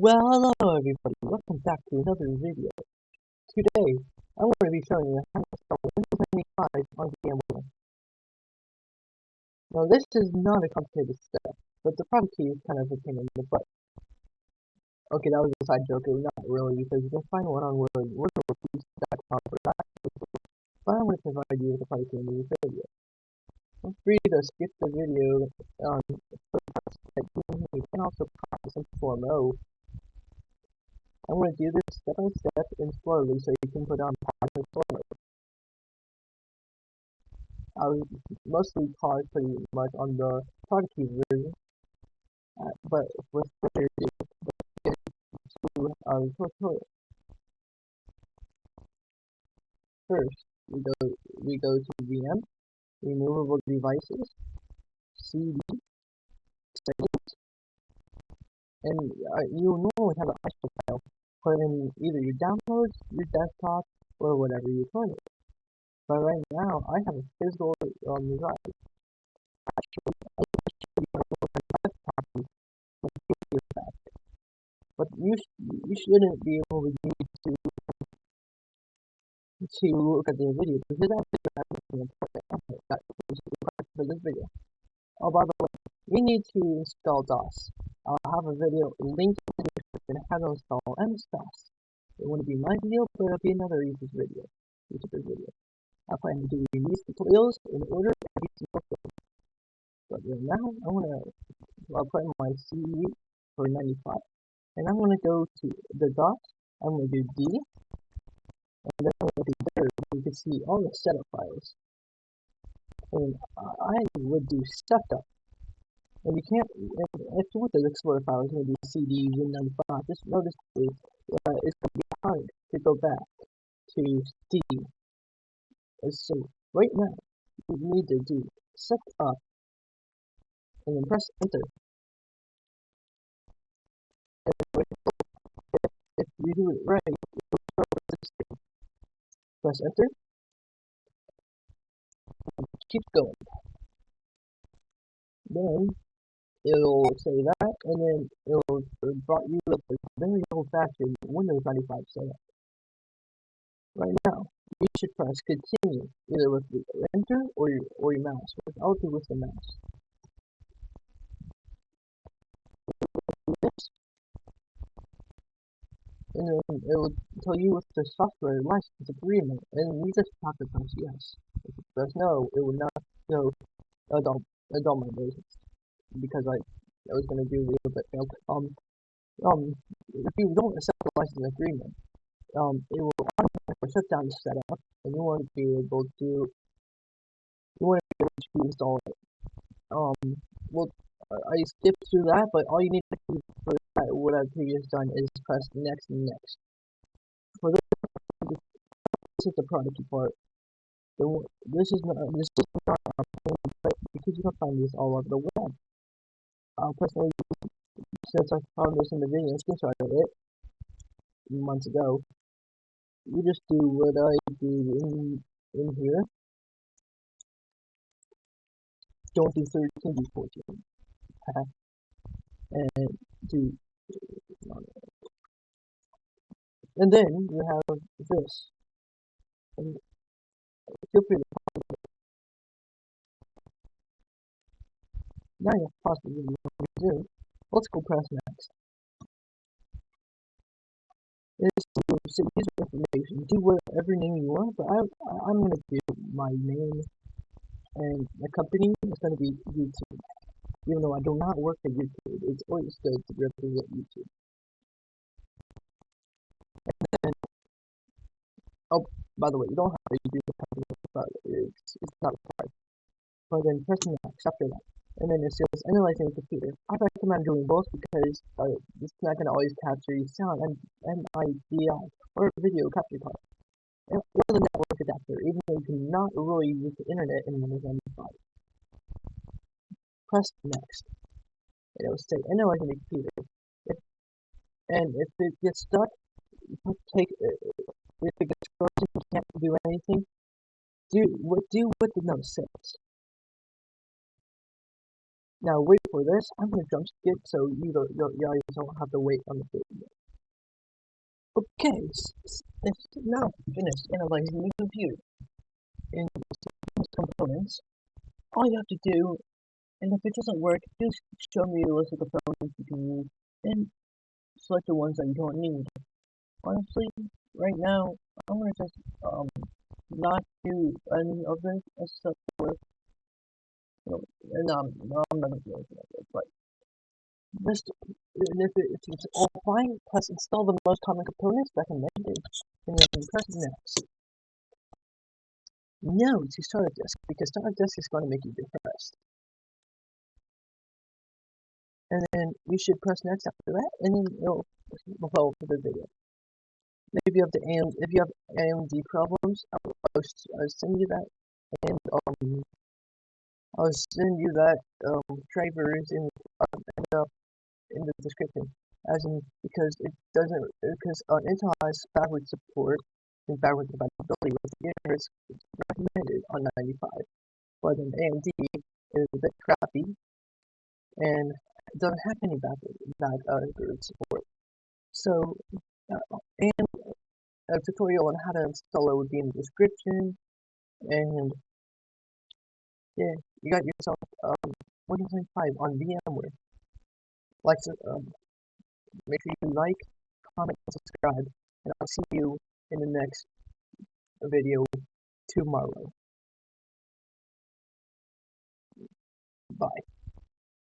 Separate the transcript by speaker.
Speaker 1: Well, hello everybody, welcome back to another video. Today, I'm going to be showing you how to install Windows 95 on Vmware. Now this is not a complicated step, but the product key is kind of a pain in the butt. Okay, that was a side joke, not really, because you can find one on wordpress.com for that, but I'm going to provide you with the product key in this video. Feel free to skip the video you can also practice in 4.0. I'm going to do this step by step and slowly so you can put on project forward. I was mostly paused pretty much on the product key version, but with further ado, let's get to our tutorial. First, we go to VM, removable devices, CD, settings, and you normally have an ISO file. Put in either your downloads, your desktop, or whatever you put it. But right now, I have a physical drive. Actually, I should be able to desktop but you shouldn't be able to look at the video because that's important for this video. Oh, by the way, we need to install DOS. I'll have a video linked in the description how to install MS-DOS. It wouldn't be my video, but it'll be another YouTuber's video. I plan to do these tutorials in order every single thing. But right now, I'll put in my CD for 95, and I'm gonna go to the DOS. I'm gonna do D, and then I'm gonna do there. You can see all the setup files. And I would do setup. And you can't, if you want the Explorer file, it's going to be CD Win95. Just notice it's going to be hard to go back to D. So right now, you need to do setup and then press enter. If you do it right, you'll start with this thing. Press enter. Keep going. Then it'll say that, and then it'll brought you up a very old-fashioned Windows 95 setup. Right now, you should press continue either with the enter or your mouse. I'll do with the mouse. And then it will tell you with the software license agreement, and you just have to press yes. If you press no, it will not show adult versions because I was gonna do a little bit failed. If you don't accept the license agreement, it will automatically shut down the setup, and you want to be able to install it. Well, I skipped through that, but all you need to do for that, what I've previously done is press next and next. For this is the product part. This is not because you can find this all over the web. Personally, since I found this in the video and screenshotted it months ago, you just do what I do in here. Don't do 13, do 14. And do, and then you have this. And feel free to pause it. Now you have pause the video. Let's go press next. It's user information. Do whatever name you want, but I'm gonna do my name, and the company is gonna be YouTube. Even though I do not work at YouTube, it's always good to represent YouTube. And, oh, by the way, you don't have to do the company, but it's not required. But then press next after that. And then it says analyzing the computer. I recommend doing both because it's not going to always capture your sound and IDI or video capture card. Or the network adapter, even though you cannot really use the internet in Windows 95. Press next. And it will say analyzing the computer. If it gets stuck, if it gets frozen, you can't do anything, do what the note says. Now wait for this. I'm gonna jump skip so you guys don't have to wait on the video. Okay, it's now finished analyzing the computer in components. All you have to do, and if it doesn't work, just show me a list of components you can use, and select the ones that you don't need. Honestly, right now, I'm gonna just not do any of this except for, and no, I'm not gonna do anything like this, but just, if it's all fine, press install the most common components recommended, and then press next. No, to start a disk, because start a disk is going to make you depressed. And then you should press next after that, and then it'll follow for the video. If you have AMD problems, I'll send you that, and I'll send you that drivers in the description, as in because it doesn't because Intel has backward support and backward compatibility with the universe recommended on 95, but an AMD is a bit crappy and doesn't have any backward support. So, and a tutorial on how to install it would be in the description. And yeah, you got yourself 1.5 on Vmware. Like, make sure you like, comment, and subscribe, and I'll see you in the next video tomorrow. Bye.